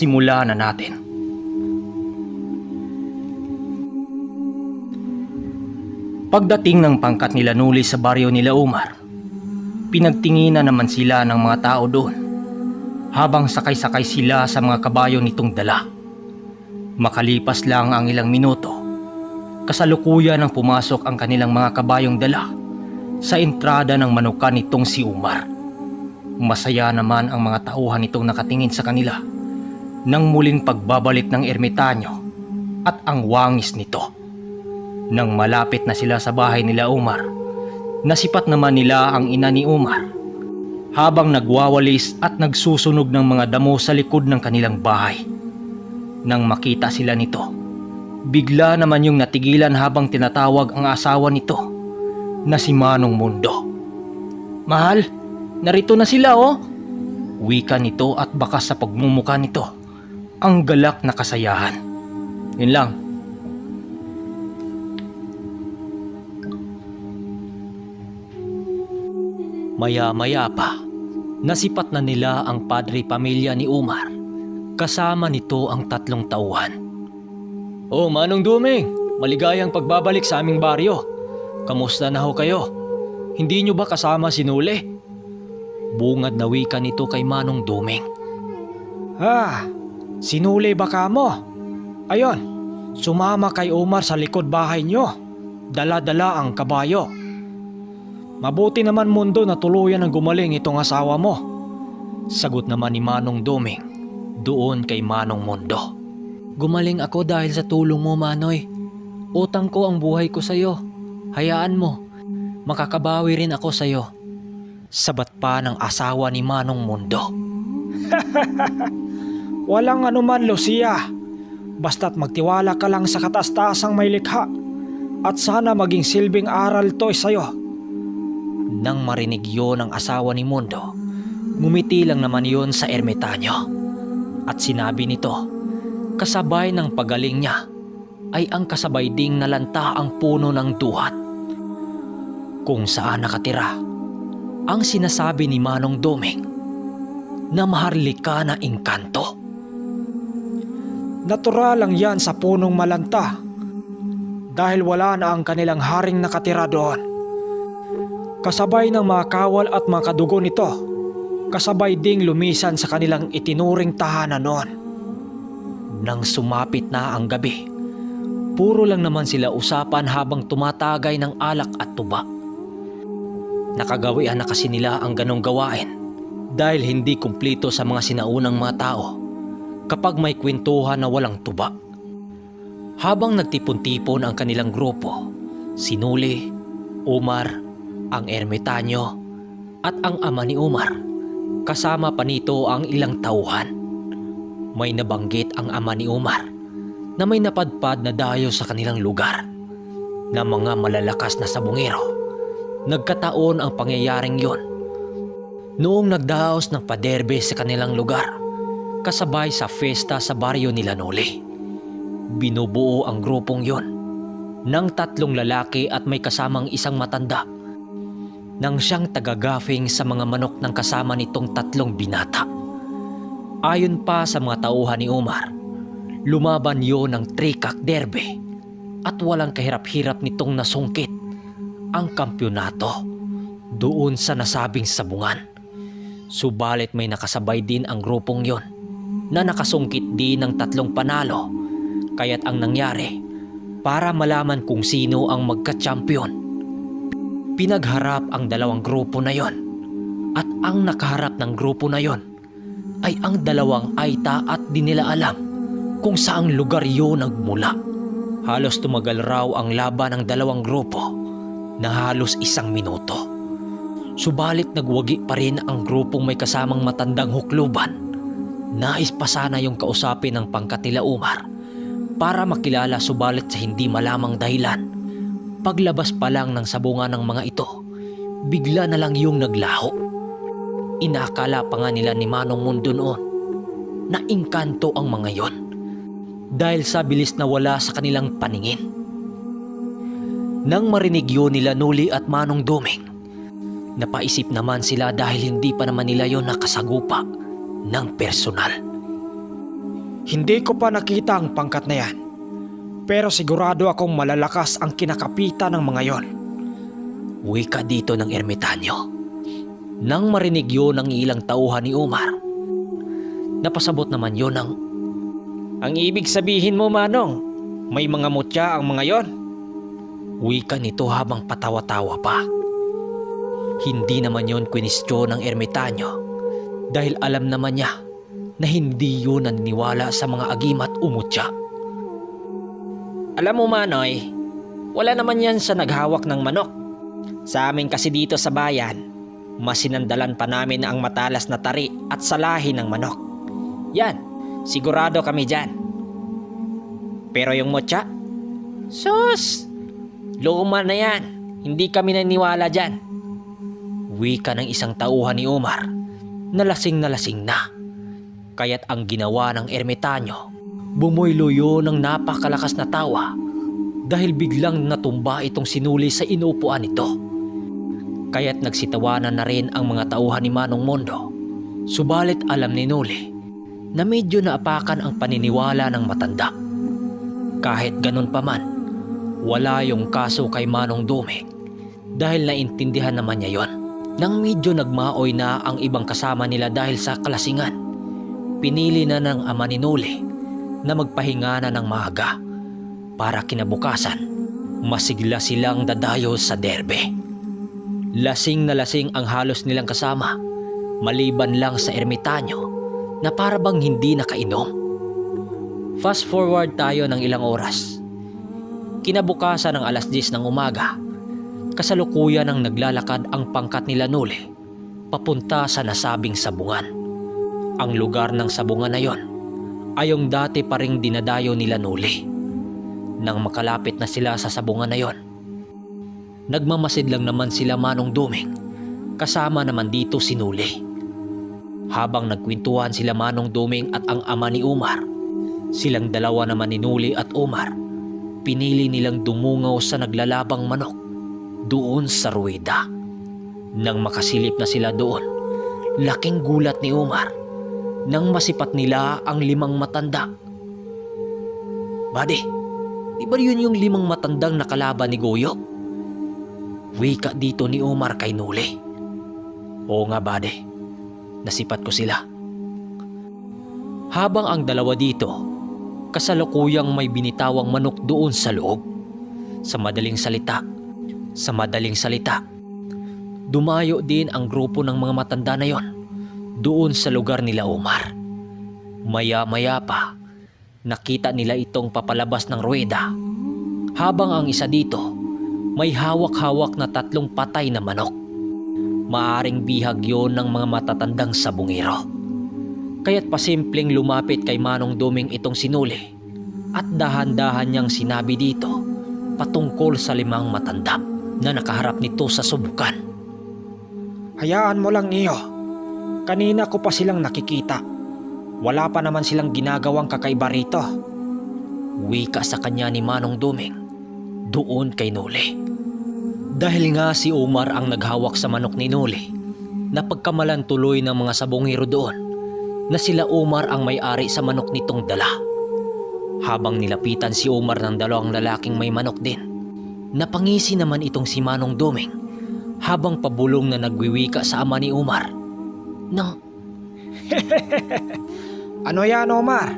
Simulan na natin. Pagdating ng pangkat nila Nuli sa baryo nila Umar, pinagtinginan naman sila ng mga tao doon habang sakay-sakay sila sa mga kabayo nitong dala. Makalipas lang ang ilang minuto, kasalukuyan nang pumasok ang kanilang mga kabayong dala sa entrada ng manukan nitong si Umar. Masaya naman ang mga tauhan nitong nakatingin sa kanila nang muling pagbabalik ng ermitanyo at ang wangis nito. Nang malapit na sila sa bahay nila Umar, nasipat naman nila ang ina ni Umar habang nagwawalis at nagsusunog ng mga damo sa likod ng kanilang bahay. Nang makita sila nito, bigla naman yung natigilan habang tinatawag ang asawa nito na si Manong Mundo. "Mahal, narito na sila oh," wika nito at bakas sa pagmumuka nito ang galak na kasayahan. Yun lang. Maya-maya pa, nasipat na nila ang padre pamilya ni Umar. Kasama nito ang 3 tauhan. "Oh, Manong Duming, maligayang pagbabalik sa aming baryo. Kamusta na ho kayo? Hindi nyo ba kasama si Nuli?" Bungad na wika nito kay Manong Duming. Sinuli ba ka mo? Ayon, sumama kay Umar sa likod bahay nyo. Dala-dala ang kabayo. Mabuti naman Mundo na tuluyan ang gumaling itong asawa mo. Sagot naman ni Manong Duming doon kay Manong Mundo. "Gumaling ako dahil sa tulong mo, Manoy. Utang ko ang buhay ko sa'yo. Hayaan mo, makakabawi rin ako sa'yo." Sabat pa ng asawa ni Manong Mundo. Walang anuman, Lucia. Basta't magtiwala ka lang sa katas-tasang may likha at sana maging silbing aral to sa'yo. Nang marinig yon ng asawa ni Mundo, ngumiti lang naman yon sa ermitanyo at sinabi nito, kasabay ng pagaling niya ay ang kasabay ding nalanta ang puno ng duhat kung saan nakatira ang sinasabi ni Manong Duming na maharlika na engkanto. Natural lang yan sa punong malanta dahil wala na ang kanilang haring nakatira doon. Kasabay ng mga kawal at mga kadugo nito, kasabay ding lumisan sa kanilang itinuring tahanan noon. Nang sumapit na ang gabi, puro lang naman sila usapan habang tumatagay ng alak at tuba. Nakagawian na kasi nila ang ganong gawain dahil hindi kumplito sa mga sinaunang mga tao kapag may kwentuhan na walang tuba. Habang nagtipon-tipon ang kanilang grupo, si Nuli, Umar, ang ermitanyo at ang ama ni Umar, kasama pa nito ang ilang tauhan. May nabanggit ang ama ni Umar na may napadpad na dayo sa kanilang lugar na mga malalakas na sabungero. Nagkataon ang pangyayaring yon noong nagdaos ng paderbe sa kanilang lugar kasabay sa festa sa baryo nila Nuli. Binubuo ang grupong yon ng 3 lalaki at may kasamang isang matanda nang siyang tagagafing sa mga manok ng kasama nitong 3 binata. Ayon pa sa mga tauhan ni Umar, lumaban yon ng trikak derbe at walang kahirap-hirap nitong nasungkit ang kampyonato doon sa nasabing sabungan. Subalit may nakasabay din ang grupong yon na nakasungkit din ng 3 panalo, kaya't ang nangyari, para malaman kung sino ang magka-champion, pinagharap ang 2 grupo na yon at ang nakaharap ng grupo na yon ay ang 2 aita at di nila alam kung saang lugar yon nagmula. Halos tumagal raw ang laban ng 2 grupo na halos 1 minuto. Subalit nagwagi pa rin ang grupong may kasamang matandang hukluban. Nais pa sana yung kausapin ng pangkat nila Umar para makilala, subalit sa hindi malamang dahilan, paglabas pa lang ng sabungan ng mga ito, bigla na lang yung naglaho. Inakala pa nga nila ni Manong Mundo noon na engkanto ang mga yon dahil sa bilis na wala sa kanilang paningin. Nang marinig yun nila Nuli at Manong Duming, napaisip naman sila dahil hindi pa naman nila yon nakasagupa ng personal. Hindi ko pa nakita ang pangkat na yan. Pero sigurado akong malalakas ang kinakapitan ng mga yon. Wika dito ng ermitanyo. Nang marinig yun ng ilang tauhan ni Umar, napasabot naman yun ng, Ang ibig sabihin mo, Manong, may mga mutya ang mga yon? wika nito habang patawa-tawa pa. Hindi naman yun kwinistyon ng ermitanyo dahil alam naman niya na hindi yun naniniwala sa mga agimat o mutya. Alam mo, Manoy, wala naman yan sa naghawak ng manok. Sa amin kasi dito sa bayan, masinandalan pa namin ang matalas na tari at salahi ng manok. Yan, sigurado kami dyan. Pero yung mutya, sus, luma na yan, hindi kami naniniwala dyan. Wika ng isang tauhan ni Umar na lasing na. Kaya't ang ginawa ng ermitanyo, bumuiluyo ng napakalakas na tawa dahil biglang natumba itong sinuli sa inuupuan nito. Kaya't nagsitawanan na rin ang mga tauhan ni Manong Mondo. Subalit alam ni Noli na medyo naapakan ang paniniwala ng matanda. Kahit ganun pa man, wala yung kaso kay Manong Duming dahil naintindihan naman niya yon. Nang medyo nagmaoy na ang ibang kasama nila dahil sa kalasingan, pinili na ng ama ni Noli na magpahinga na ng maaga para kinabukasan masigla silang dadayo sa derbe. Lasing na lasing ang halos nilang kasama maliban lang sa ermitanyo na parabang hindi nakainom. Fast forward tayo ng ilang oras. Kinabukasan ng alas 10 ng umaga, kasalukuyan ng naglalakad ang pangkat nila Noli papunta sa nasabing sabungan. Ang lugar ng sabungan na yon ay yung dati pa ring dinadayo nila Noli. Nang makalapit na sila sa sabungan na yon, nagmamasid lang naman sila Manong Duming, kasama naman dito si Noli. Habang nagkwentuhan sila Manong Duming at ang ama ni Umar, silang dalawa naman ni Noli at Umar, pinili nilang dumungaw sa naglalabang manok doon sa ruweda. Nang makasilip na sila doon, laking gulat ni Umar nang masipat nila ang 5 matanda. Bade, di ba yun yung 5 matandang nakalaban ni Goyo? Wika dito ni Umar kay Noli. Oo nga bade, nasipat ko sila. Habang ang dalawa dito, kasalukuyang may binitawang manok doon sa loob. Sa madaling salita, dumayo din ang grupo ng mga matanda na yon doon sa lugar nila Umar. Maya-maya pa, nakita nila itong papalabas ng ruweda, habang ang isa dito may hawak-hawak na 3 patay na manok. Maaring bihag yon ng mga matatandang sabungero. Kaya't pasimpleng lumapit kay Manong Duming itong sinuli at dahan-dahan niyang sinabi dito patungkol sa 5 matanda na nakaharap nito sa subukan. Hayaan mo lang iyo. Kanina ko pa silang nakikita. Wala pa naman silang ginagawang kakaiba rito. Wika sa kanya ni Manong Duming doon kay Noli. Dahil nga si Umar ang naghawak sa manok ni Noli, napagkamalan tuloy ng mga sabongero doon na sila Umar ang may-ari sa manok nitong dala. Habang nilapitan si Umar ng 2 lalaking may manok din, napangisi naman itong si Manong Duming habang pabulong na nagwiwika sa ama ni Umar nang Ano yan, Omar?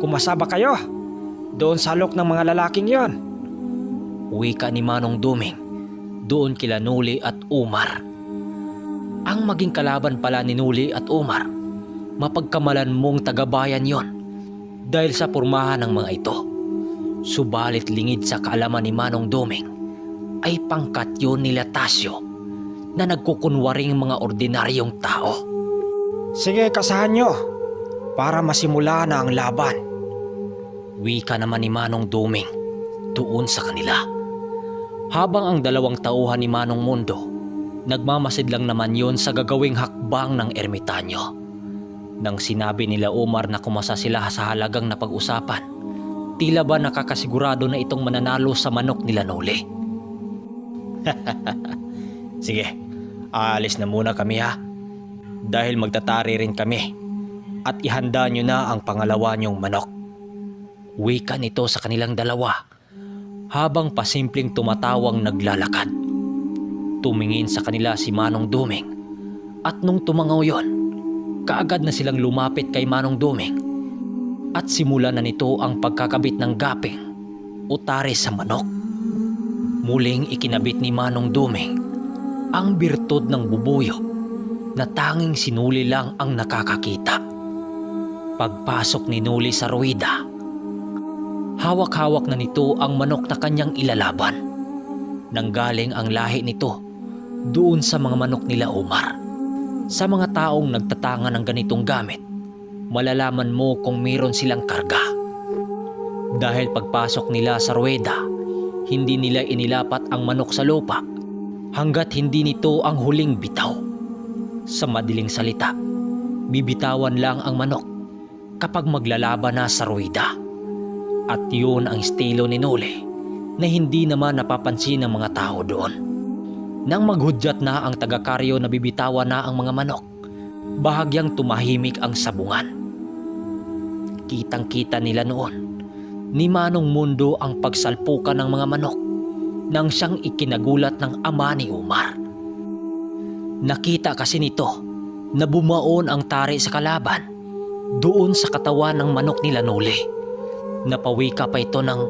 Kumasa ba kayo? Doon sa lok ng mga lalaking yon? Wika ni Manong Duming doon kila Noli at Umar. Ang maging kalaban pala ni Noli at Umar, mapagkamalan mong tagabayan yon dahil sa pormahan ng mga ito. Subalit lingid sa kaalaman ni Manong Duming ay pangkat yun nila Tasyo na nagkukunwaring mga ordinaryong tao. Sige, kasahan nyo para masimula na ang laban. Wika naman ni Manong Duming doon sa kanila. Habang ang 2 tauhan ni Manong Mondo, nagmamasid lang naman yun sa gagawing hakbang ng ermitanyo. Nang sinabi nila Umar na kumasa sila sa halagang napag-usapan, tila ba nakakasigurado na itong mananalo sa manok nila Noli. Sige, aalis na muna kami ha. Dahil magtatari rin kami. at ihanda nyo na ang pangalawa nyong manok. Wika nito sa kanilang dalawa habang pasimpleng tumatawang naglalakad. Tumingin sa kanila si Manong Duming at nung tumangaw yon, kaagad na silang lumapit kay Manong Duming at simulan na nito ang pagkakabit ng gaping o tare sa manok. Muling ikinabit ni Manong Duming ang birtud ng bubuyo na tanging si Nuli lang ang nakakakita. Pagpasok ni Nuli sa ruwida, hawak-hawak na nito ang manok na kanyang ilalaban. Nanggaling ang lahi nito doon sa mga manok nila Omar. Sa mga taong nagtatanga ng ganitong gamit, malalaman mo kung meron silang karga. Dahil pagpasok nila sa ruweda, hindi nila inilapat ang manok sa lupa hanggat hindi nito ang huling bitaw. Sa madaling salita, bibitawan lang ang manok kapag maglalaban na sa ruwida. At yun ang estilo ni Noli na hindi naman napapansin ng mga tao doon. Nang maghudyat na ang taga-karyo na bibitawan na ang mga manok, bahagyang tumahimik ang sabungan. Kitang-kita nila noon ni Manong Mundo ang pagsalpukan ng mga manok nang siyang ikinagulat ng ama ni Omar. Nakita kasi nito na bumaon ang tari sa kalaban doon sa katawan ng manok nila Noli. Napawika pa ito ng,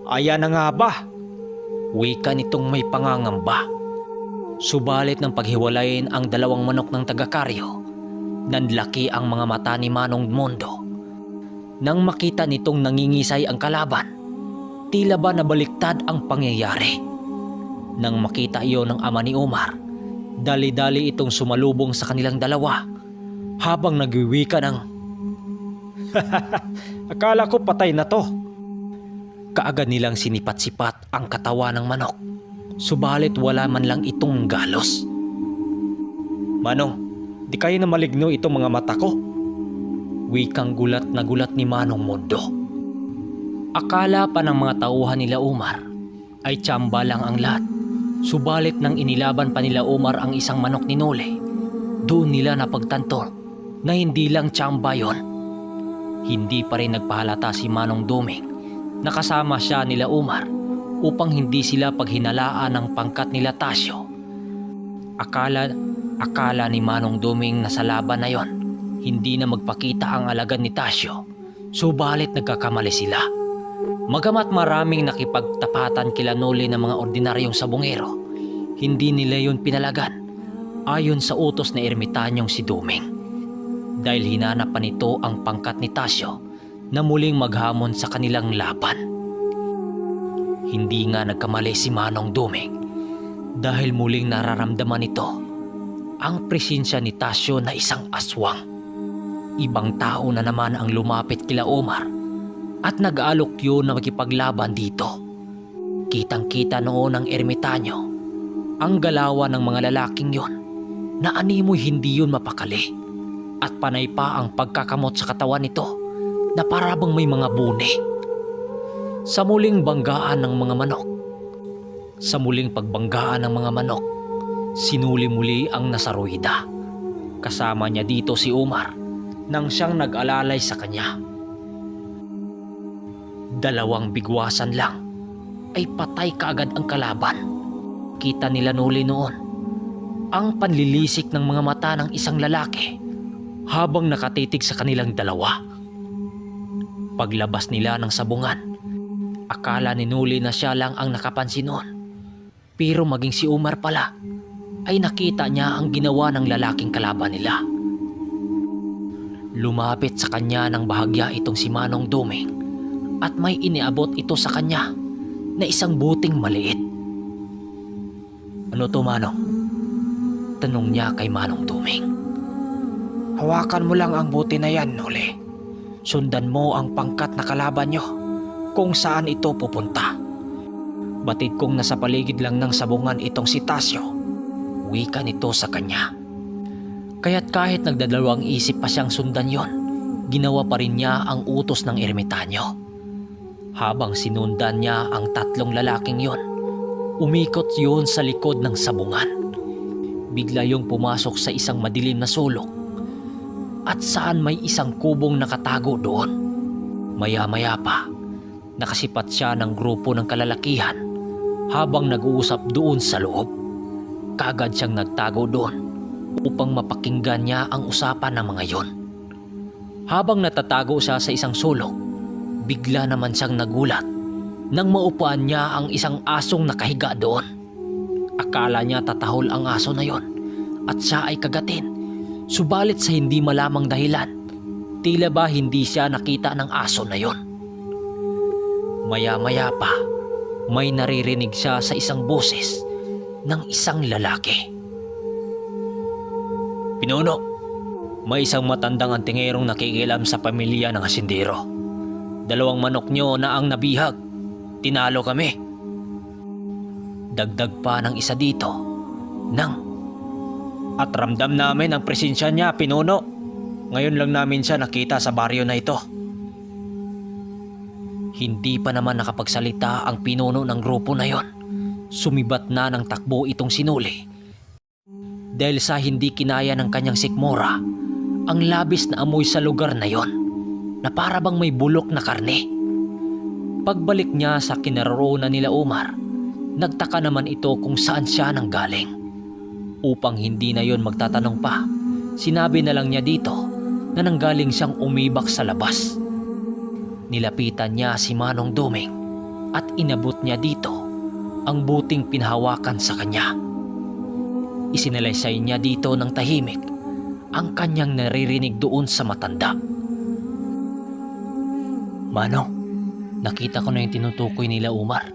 Ayan na nga ba? wika nitong may pangangamba. Subalit ng paghiwalayin ang dalawang manok ng taga-karyo, nanlaki ang mga mata ni Manong Mundo. Nang makita nitong nangingisay ang kalaban, tila ba nabaliktad ang pangyayari. Nang makita iyon ng ama ni Omar, dali-dali itong sumalubong sa kanilang dalawa habang nagwiwika ng, Akala ko patay na to. kaagad nilang sinipat-sipat ang katawan ng manok. Subalit wala man lang itong galos. Manong, di kayo na maligno itong mga mata ko. Wikang gulat na gulat ni Manong Mundo. Akala pa ng mga tauhan nila Omar ay tsamba lang ang lahat. Subalit nang inilaban pa nila Omar ang isang manok ni Noli, doon nila napagtanto na hindi lang tsamba yon. Hindi pa rin nagpahalata si Manong Duming na kasama siya nila Omar upang hindi sila paghinalaan ng pangkat nila Tasyo. Akala ni Manong Duming na sa laban na yon, hindi na magpakita ang alagad ni Tasyo. Subalit nagkakamali sila. Magamat maraming nakipagtapatan kila Noli ng mga ordinaryong sabungero, hindi nila yun pinalagan ayon sa utos na ermitanyong si Duming. Dahil hinanap pa nito ang pangkat ni Tasyo na muling maghamon sa kanilang laban. Hindi nga nagkamali si Manong Duming dahil muling nararamdaman nito ang presensya ni Tasyo na isang aswang. Ibang tao na naman ang lumapit kila Omar at nag-aalok yun na makipaglaban dito. Kitang-kita noon ng ermitanyo ang galawan ng mga lalaking yon na animoy hindi yun mapakali at panay pa ang pagkakamot sa katawan nito na parabang may mga buni. Sa muling banggaan ng mga manok, sa muling pagbanggaan ng mga manok, sinuli muli ang nasaruida. Kasama niya dito si Omar nang siyang nag-alalay sa kanya. Dalawang bigwasan lang ay patay kaagad ang kalaban. Kita nila Noli noon ang panlilisik ng mga mata ng isang lalaki habang nakatitig sa kanilang dalawa. Paglabas nila ng sabungan, akala ni Noli na siya lang ang nakapansin noon. Pero maging si Omar pala ay nakita niya ang ginawa ng lalaking kalaban nila. Lumapit sa kanya ng bahagya itong si Manong Duming at may iniabot ito sa kanya na isang buting maliit. Ano to, Manong? Tanong niya kay Manong Duming. Hawakan mo lang ang buti na yan, Noli. Sundan mo ang pangkat na kalaban nyo kung saan ito pupunta. Batid kong nasa paligid lang ng sabungan itong si Tasyo, wika nito sa kanya. Kaya't kahit nagdadalawang isip pa siyang sundan yon, ginawa pa rin niya ang utos ng ermitanyo. Habang sinundan niya ang tatlong lalaking yon, umikot yon sa likod ng sabungan. Bigla yung pumasok sa isang madilim na sulok. at saan may isang kubong nakatago doon. Maya-maya pa, nakasipat siya ng grupo ng kalalakihan habang nag-uusap doon sa loob. Kaagad siyang nagtago doon upang mapakinggan niya ang usapan ng mga yon. Habang natatago siya sa isang sulok, bigla naman siyang nagulat nang maupuan niya ang isang asong nakahiga doon. Akala niya tatahol ang aso na yon at siya ay kagatin. Subalit sa hindi malamang dahilan, tila ba hindi siya nakita ng aso na yon. Maya-maya pa, may naririnig siya sa isang boses ng isang lalaki. "Pinuno, may isang matandang antingerong nakikialam sa pamilya ng hasindero. 2 manok nyo na ang nabihag. Tinalo kami." Dagdag pa ng isa dito "At ramdam namin ang presensya niya, Pinuno. Ngayon lang namin siya nakita sa baryo na ito." Hindi pa naman nakapagsalita ang pinuno ng grupo na yon. Sumibat na ng takbo itong sinuli. Dahil sa hindi kinaya ng kanyang sikmura, ang labis na amoy sa lugar na yon, na para bang may bulok na karne. Pagbalik niya sa kinaroroonan nila Omar, nagtaka naman ito kung saan siya nanggaling. Upang hindi na yon magtatanong pa, sinabi na lang niya dito na nanggaling siyang umibak sa labas. Nilapitan niya si Manong Duming at inabot niya dito ang buting pinahawakan sa kanya. Isinalaysay niya dito ng tahimik ang kanyang naririnig doon sa matanda. "Manong, nakita ko na yung tinutukoy nila Umar.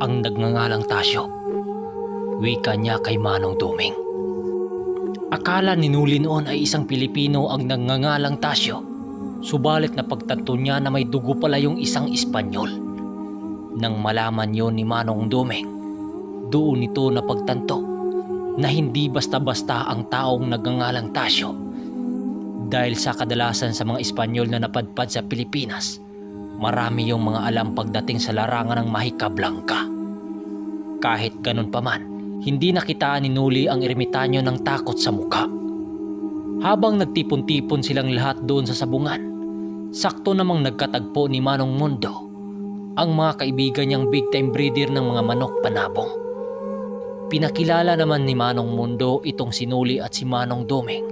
Ang nagngangalang Tasyo." Wika niya kay Manong Duming. Akala ni Nuli noon ay isang Pilipino ang nagngangalang Tasyo. Subalit napagtanto niya na may dugo pala yung isang Espanyol. Nang malaman yon ni Manong Duming, doon ito napagtanto na hindi basta-basta ang taong nagngangalang Tasyo. Dahil sa kadalasan sa mga Espanyol na napadpad sa Pilipinas, marami yung mga alam pagdating sa larangan ng Mahika Blanca. Kahit ganun pa man, hindi nakitaan ni Nuli ang ermitanyo ng takot sa mukha. Habang nagtipon-tipon silang lahat doon sa sabungan, sakto namang nagkatagpo ni Manong Mundo ang mga kaibigan niyang big time breeder ng mga manok panabong. Pinakilala naman ni Manong Mundo itong si Nuli at si Manong Duming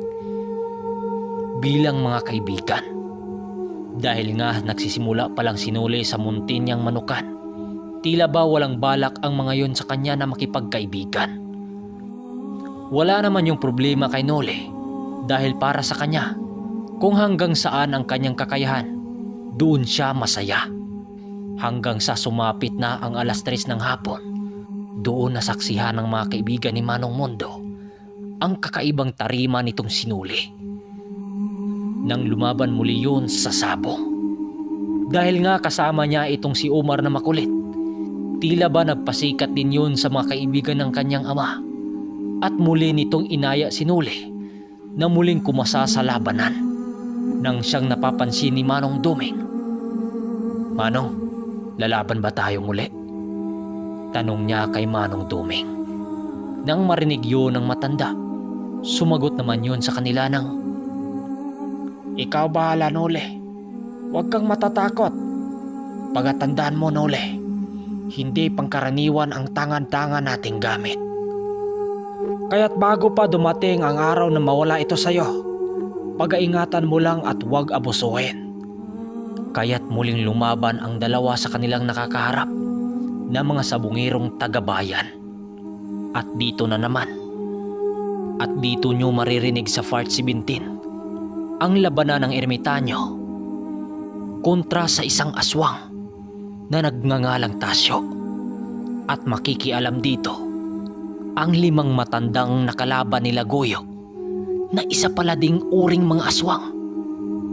bilang mga kaibigan. Dahil nga nagsisimula palang si Nuli sa muntin niyang manukan, tila ba walang balak ang mga yon sa kanya na makipagkaibigan. Wala naman yung problema kay Nuli dahil para sa kanya, kung hanggang saan ang kanyang kakayahan, doon siya masaya. Hanggang sa sumapit na ang 3:00 ng hapon, doon nasaksihan ng mga kaibigan ni Manong Mundo ang kakaibang tarima nitong sinuli. Nang lumaban muli yun sa sabong. Dahil nga kasama niya itong si Omar na makulit, tila ba nagpasikat din yun sa mga kaibigan ng kanyang ama. At muli nitong inaya si Nuli na muling kumasa sa labanan. Nang siyang napapansin ni Manong Duming, "Manong, lalaban ba tayo muli?" Tanong niya kay Manong Duming. Nang marinig yun ng matanda, sumagot naman yun sa kanila ng, "Ikaw bahala, Nuli. Huwag kang matatakot. Pagatandaan mo, Nuli, hindi pangkaraniwan ang tangan-tangan nating gamit. Kaya't bago pa dumating ang araw na mawala ito sa'yo, pag-aingatan mo lang at huwag abusuhin." Kaya't muling lumaban ang dalawa sa kanilang nakakaharap na mga sabungirong taga-bayan. At dito na naman, at dito nyo maririnig sa Part 17 ang labanan ng ermitanyo kontra sa isang aswang na nagngangalang Tasyo. At makikialam dito ang 5 matandang nakalaban nila Goyo na isa pala ding uring mga aswang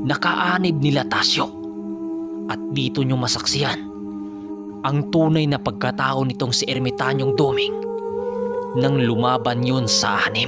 nakaanib nila Tasyo. At dito nyo masaksihan ang tunay na pagkatao nitong si Ermitanyong Duming nang lumaban yun sa anim.